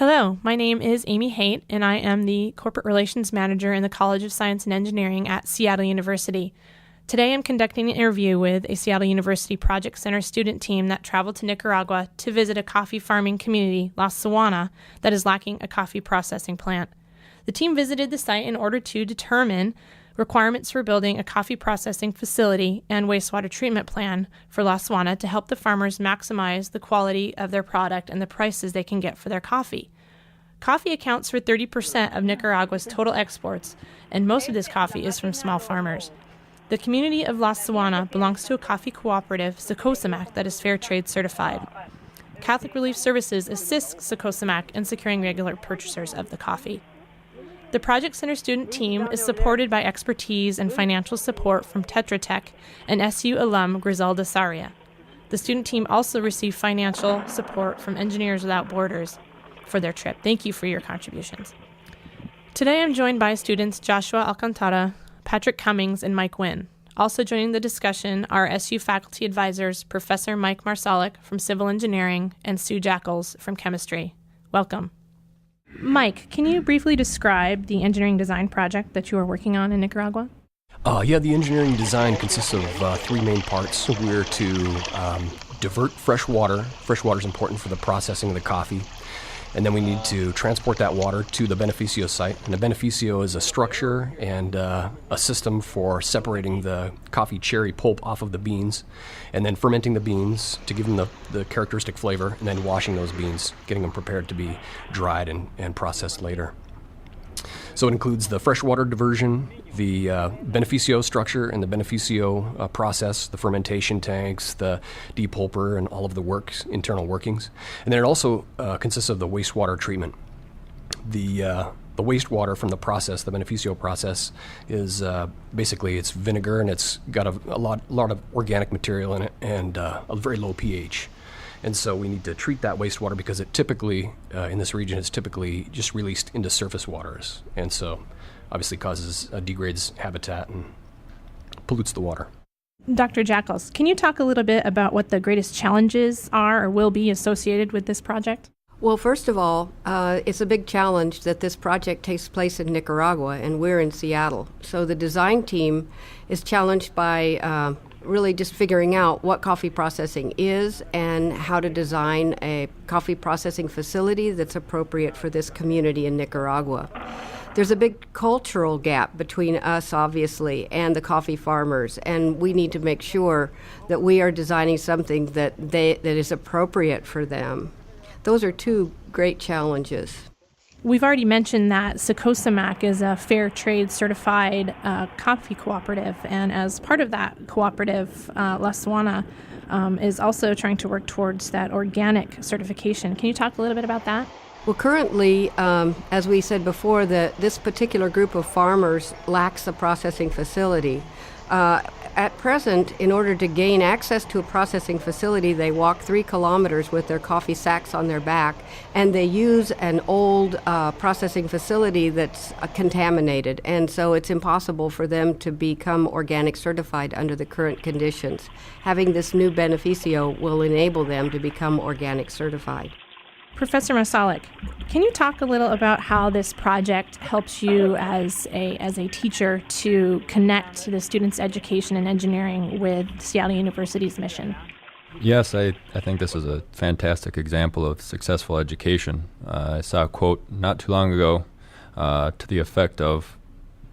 Hello, my name is Amy Haight, and I am the Corporate Relations Manager in the College of Science and Engineering at Seattle University. Today I'm conducting an interview with a Seattle University Project Center student team that traveled to Nicaragua to visit a coffee farming community, La Suana, that is lacking a coffee processing plant. The team visited the site in order to determine requirements for building a coffee processing facility and wastewater treatment plan for La Suana to help the farmers maximize the quality of their product and the prices they can get for their coffee. Coffee accounts for 30% of Nicaragua's total exports, and most of this coffee is from small farmers. The community of La Suana belongs to a coffee cooperative, Secosamac, that is fair trade certified. Catholic Relief Services assists Secosamac in securing regular purchasers of the coffee. The Project Center student team is supported by expertise and financial support from Tetra Tech and SU alum Griselda Saria. The student team also received financial support from Engineers Without Borders for their trip. Thank you for your contributions. Today I'm joined by students Joshua Alcantara, Patrick Cummings, and Mike Wynn. Also joining the discussion are SU faculty advisors Professor Mike Marsalik from Civil Engineering and Sue Jackals from Chemistry. Welcome. Mike, can you briefly describe the engineering design project that you are working on in Nicaragua? The engineering design consists of three main parts. We're to divert fresh water. Fresh water is important for the processing of the coffee. And then we need to transport that water to the beneficio site. And the beneficio is a structure and a system for separating the coffee cherry pulp off of the beans, and then fermenting the beans to give them the characteristic flavor, and then washing those beans, getting them prepared to be dried and processed later. So it includes the freshwater diversion, the beneficio structure and the beneficio process, the fermentation tanks, the depulper, and all of the internal workings. And then it also consists of the wastewater treatment. The wastewater from the process, the beneficio process, is basically it's vinegar, and it's got a lot of organic material in it and a very low pH. And so we need to treat that wastewater because it typically, in this region, it's typically just released into surface waters. And so obviously degrades habitat and pollutes the water. Dr. Jackals, can you talk a little bit about what the greatest challenges are or will be associated with this project? Well, first of all, it's a big challenge that this project takes place in Nicaragua, and we're in Seattle. So the design team is challenged by really just figuring out what coffee processing is and how to design a coffee processing facility that's appropriate for this community in Nicaragua. There's a big cultural gap between us, obviously, and the coffee farmers, and we need to make sure that we are designing something that is appropriate for them. Those are two great challenges. We've already mentioned that Secosamac is a fair trade certified coffee cooperative, and as part of that cooperative, La Suana is also trying to work towards that organic certification. Can you talk a little bit about that? Well, currently, as we said before, this particular group of farmers lacks a processing facility. At present, in order to gain access to a processing facility, they walk 3 kilometers with their coffee sacks on their back, and they use an old processing facility that's contaminated, and so it's impossible for them to become organic certified under the current conditions. Having this new beneficio will enable them to become organic certified. Professor Masalik, can you talk a little about how this project helps you as a teacher to connect the students' education and engineering with Seattle University's mission? Yes, I think this is a fantastic example of successful education. I saw a quote not too long ago to the effect of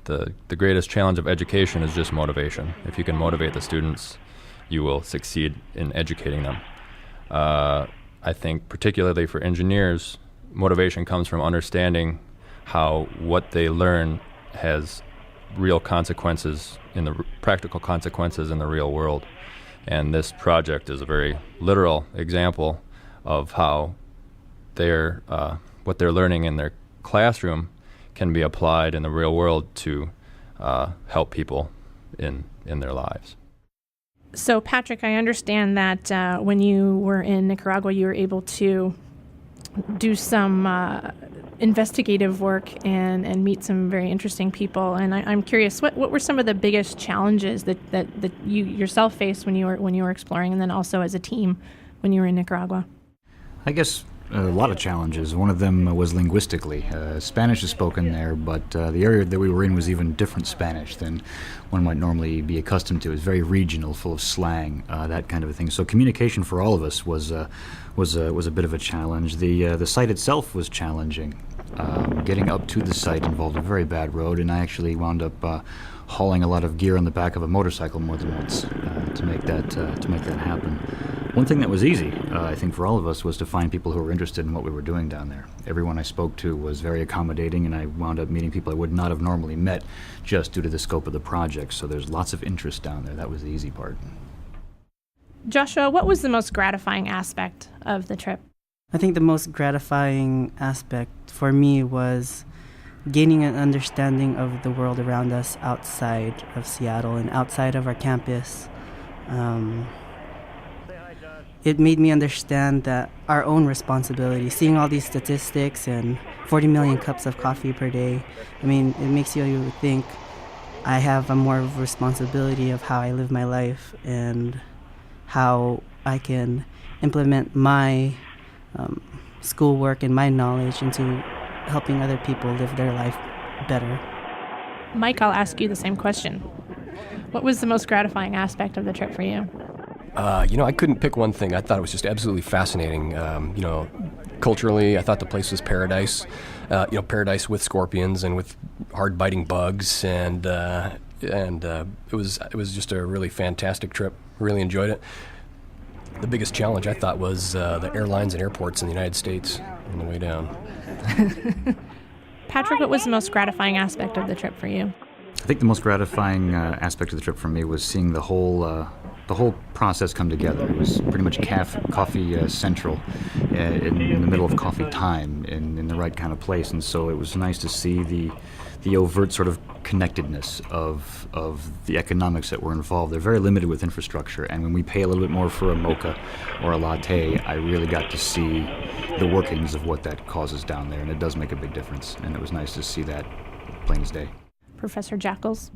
the greatest challenge of education is just motivation. If you can motivate the students, you will succeed in educating them. I think particularly for engineers, motivation comes from understanding how what they learn has real consequences, practical consequences in the real world. And this project is a very literal example of how what they're learning in their classroom can be applied in the real world to help people in their lives. So, Patrick, I understand that when you were in Nicaragua, you were able to do some investigative work and meet some very interesting people. And I'm curious, what were some of the biggest challenges that you yourself faced when you were exploring, and then also as a team when you were in Nicaragua? I guess a lot of challenges. One of them was linguistically. Spanish is spoken there, but the area that we were in was even different Spanish than one might normally be accustomed to. It was very regional, full of slang, that kind of a thing. So communication for all of us was a bit of a challenge. The site itself was challenging. Getting up to the site involved a very bad road, and I actually wound up hauling a lot of gear on the back of a motorcycle more than once to make that happen. One thing that was easy, I think, for all of us was to find people who were interested in what we were doing down there. Everyone I spoke to was very accommodating, and I wound up meeting people I would not have normally met just due to the scope of the project. So there's lots of interest down there. That was the easy part. Joshua, what was the most gratifying aspect of the trip? I think the most gratifying aspect for me was gaining an understanding of the world around us outside of Seattle and outside of our campus. It made me understand that our own responsibility, seeing all these statistics and 40 million cups of coffee per day, I mean, it makes you think I have a more responsibility of how I live my life and how I can implement my schoolwork and my knowledge into helping other people live their life better. Mike, I'll ask you the same question. What was the most gratifying aspect of the trip for you? I couldn't pick one thing. I thought it was just absolutely fascinating. Culturally, I thought the place was paradise. Paradise with scorpions and with hard-biting bugs, and it was just a really fantastic trip. Really enjoyed it. The biggest challenge I thought was the airlines and airports in the United States on the way down. Patrick, what was the most gratifying aspect of the trip for you? I think the most gratifying aspect of the trip for me was seeing the whole process come together. It was pretty much coffee central in the middle of coffee time in the right kind of place, and so it was nice to see the overt sort of connectedness of the economics that were involved. They're very limited with infrastructure, and when we pay a little bit more for a mocha or a latte, I really got to see the workings of what that causes down there, and it does make a big difference, and it was nice to see that plain as day. Professor Jackals?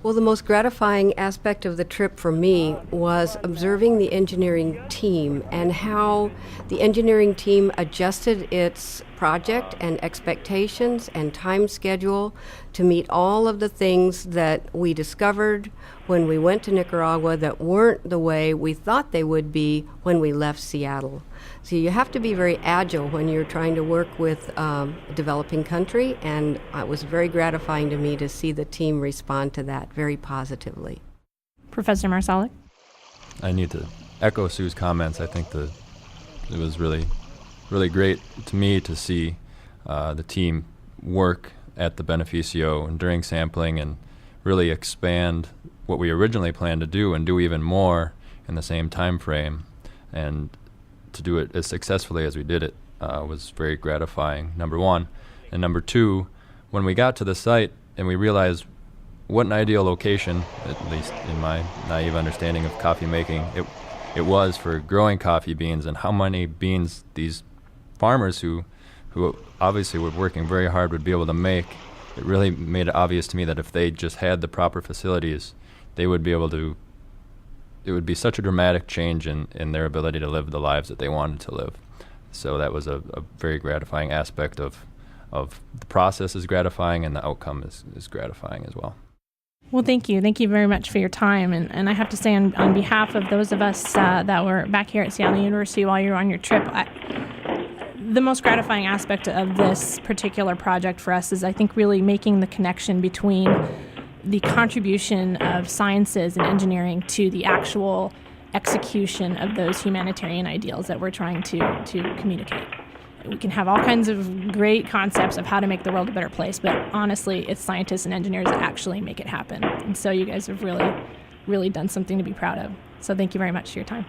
Well, the most gratifying aspect of the trip for me was observing the engineering team and how the engineering team adjusted its project and expectations and time schedule to meet all of the things that we discovered when we went to Nicaragua that weren't the way we thought they would be when we left Seattle. So you have to be very agile when you're trying to work with a developing country, and it was very gratifying to me to see the team respond to that very positively. Professor Marsalik? I need to echo Sue's comments. I think it was really, really great to me to see the team work at the Beneficio and during sampling and really expand what we originally planned to do and do even more in the same time frame. And to do it as successfully as we did it was very gratifying, number one. And number two, when we got to the site and we realized what an ideal location, at least in my naive understanding of coffee making, it was for growing coffee beans, and how many beans these farmers who obviously were working very hard would be able to make, it really made it obvious to me that if they just had the proper facilities, they would be able to, it would be such a dramatic change in their ability to live the lives that they wanted to live. So that was a very gratifying aspect of the process is gratifying, and the outcome is gratifying as well. Well, thank you. Thank you very much for your time. And I have to say, on behalf of those of us that were back here at Seattle University while you were on your trip, the most gratifying aspect of this particular project for us is, I think, really making the connection between the contribution of sciences and engineering to the actual execution of those humanitarian ideals that we're trying to communicate. We can have all kinds of great concepts of how to make the world a better place, but honestly, it's scientists and engineers that actually make it happen. And so you guys have really, really done something to be proud of. So thank you very much for your time.